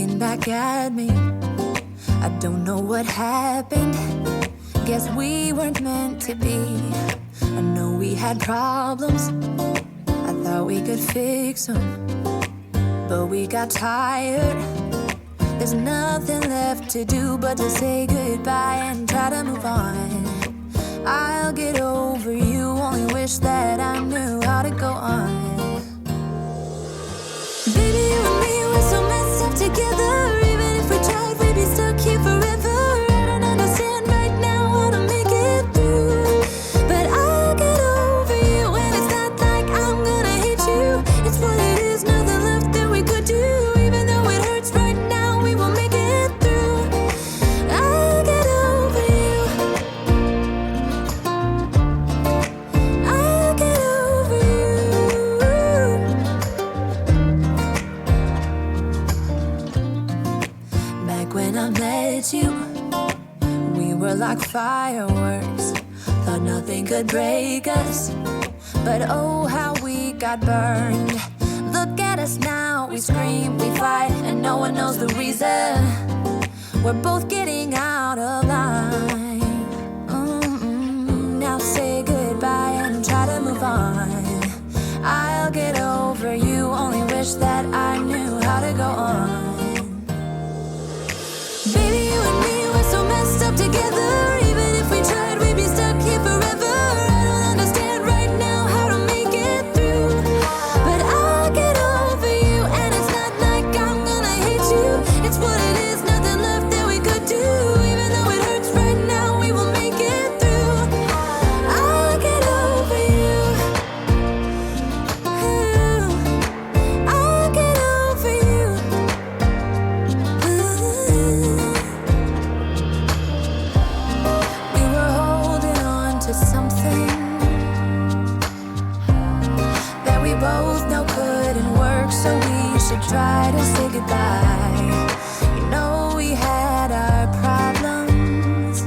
looking back at me. I don't know what happened. Guess we weren't meant to be. I know we had problems. I thought we could fix them, but we got tired. There's nothing left to do but to say goodbye and try to move on. I'll get over you, only wish that I knew how to go on. Baby, you and me, we're so messed up together. Even if we tried, we'd be stuck here forever. I don't understand right now how to make it through, but I'll get over you, and it's not like I'm gonna hate you. It's what it is, nothing left that we could do. Even though it hurts right now, we will make it through. I'll get over you. I'll get over you. Back when I met you, we were like fireworks. Thought nothing could break us, but oh how we got burned. Look at us now, we scream, we fight, and no one knows the reason. We're both getting out of line. Now say goodbye and try to move on. I'll get over you, only wish that I knew how to go on. Baby, you and me, we're so messed up together. Even if we tried, we'd be stuck here forever. I don't understand right now how to make it through, but I'll get over you, and it's not like I'm gonna hate you. It's what it is, nothing left that we could do. Even though it hurts right now, we will make it through. I'll get over you. I'll get over you. We were holding on to something that we both know couldn't work, so we should try to say goodbye. You know we had our problems,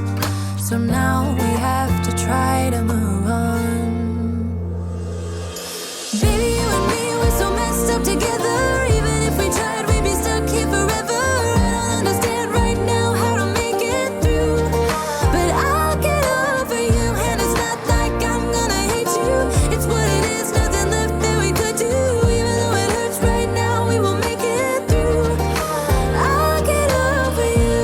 so now we have to try to move on. Baby, you and me, we're so messed up together. Even if we tried, we'd be stuck here forever. I don't understand right now how to make it through, but I'll get over you, and it's not like I'm gonna hate you. It's what it is, nothing left that we could do. Even though it hurts right now, we will make it through. I'll get over you.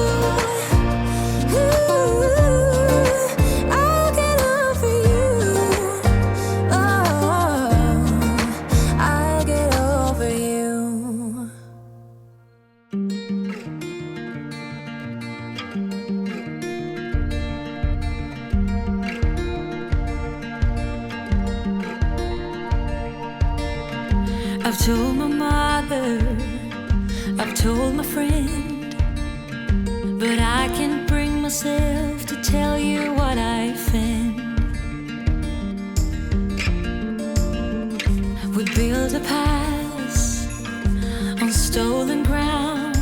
I'll get over you. Oh, I'll get over you. I've told my mother, I've told my friend, but I can't bring myself to tell you what I think. We built a past on stolen ground,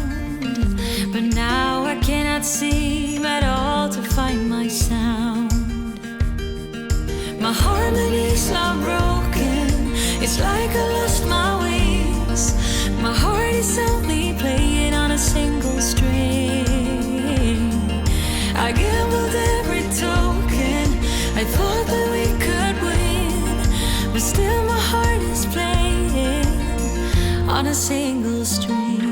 but now I cannot seem at all to find my sound. My harmonies are broken, it's like I lost my wings. My heart is only playing on a single string. I gambled every token, I thought that we could win, but still my heart is playing on a single string.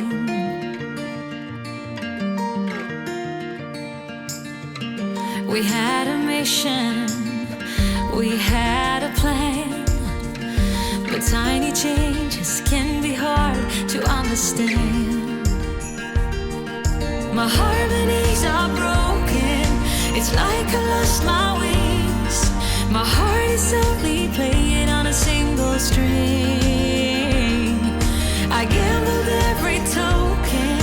We had a mission, we had a plan, but tiny changes can be hard to understand. My harmonies are broken, it's like I lost my wings. My heart is only playing on a single string. I gambled every token,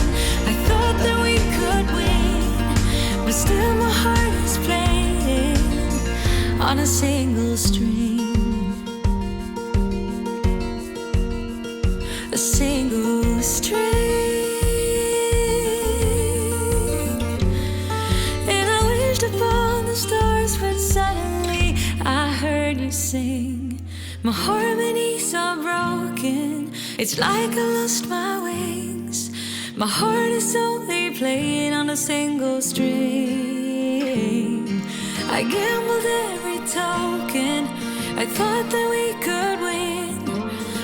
I thought that we could win, but still my heart is playing on a single string. A single string. And I wished upon the stars, but suddenly I heard you sing. My harmonies are broken, it's like I lost my wings. My heart is only playing on a single string. I gambled every token, I thought that we could win,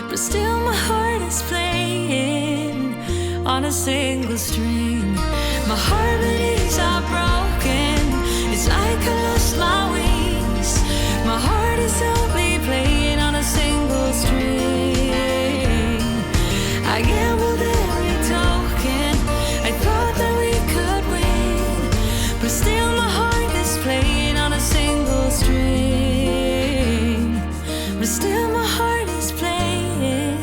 but still my heart is playing on a single string. My harmonies are broken, it's like I lost my wings. My heart is only playing on a single string. I gambled every token, I thought that we could win, but still my heart is playing on a single string. But still my heart is playing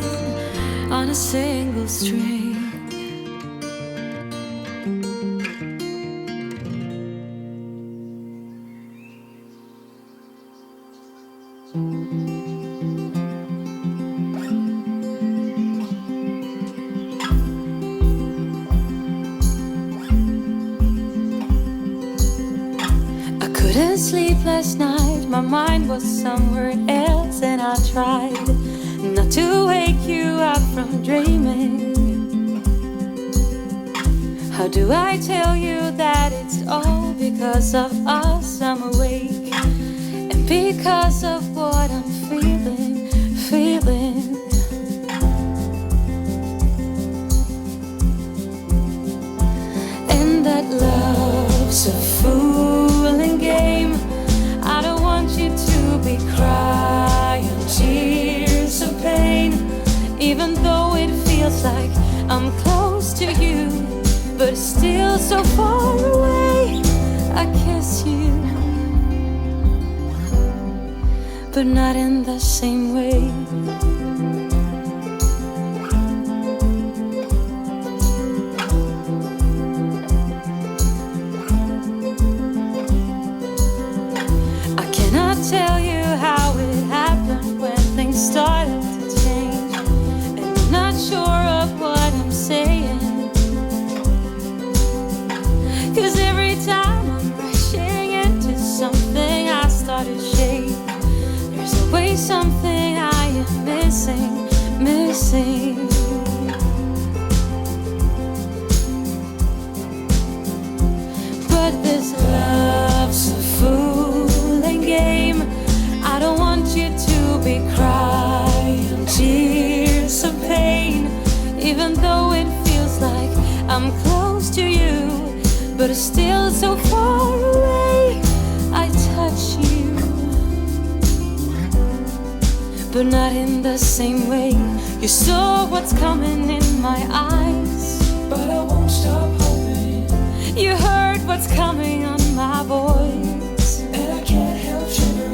on a single string. Couldn't sleep last night, my mind was somewhere else, and I tried not to wake you up from dreaming. How do I tell you that it's all because of us I'm awake, and because of what I'm feeling, feeling. And that love's a fooling game. I don't want you to be crying tears of pain, even though it feels like I'm close to you, but still so far away. I kiss you, but not in the same way. Tell you how it happened when things started to change, and I'm not sure of what I'm saying, 'cause every time I'm rushing into something I start to shake. There's always something I am missing, missing. But this love's a fooling game. I don't want you to be crying tears of pain, even though it feels like I'm close to you, but it's still so far away. I touch you, but not in the same way. You saw what's coming in my eyes, but I won't stop hoping. You heard what's coming on my voice, and I can't help shivering.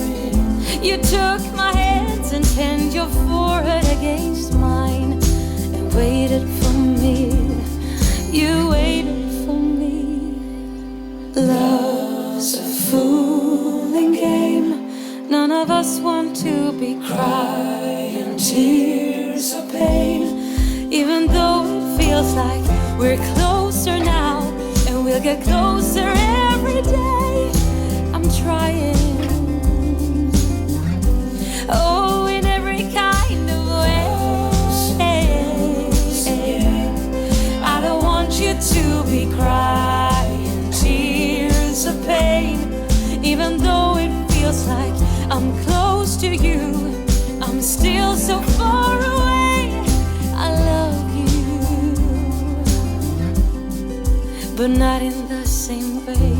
You took my hands and turned your forehead against mine and waited for me. You waited for me. Love's a fooling game. None of us want to be crying tears of pain, even though it feels like we're closer now, and we'll get closer every day. I'm trying. Oh, in every kind of way. I don't want you to be crying tears of pain, even though it feels like I'm close to you. I'm still so far away. I love you, but not in the same way.